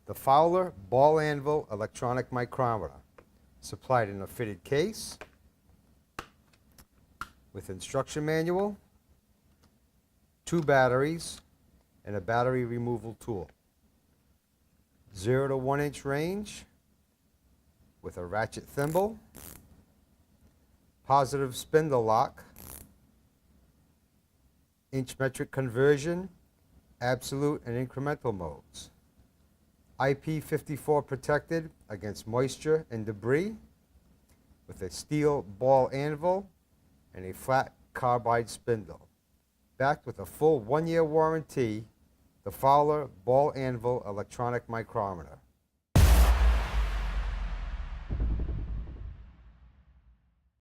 The Fowler Ball Anvil Electronic Micrometer, supplied in a fitted case with instruction manual, 2 batteries, and a battery removal tool. 0 to 1 inch range with a ratchet thimble, positive spindle lock, inch metric conversion, absolute and incremental modes. IP54 protected against moisture and debris with a steel ball anvil and a flat carbide spindle. Backed with a full 1-year warranty, the Fowler Ball Anvil Electronic Micrometer.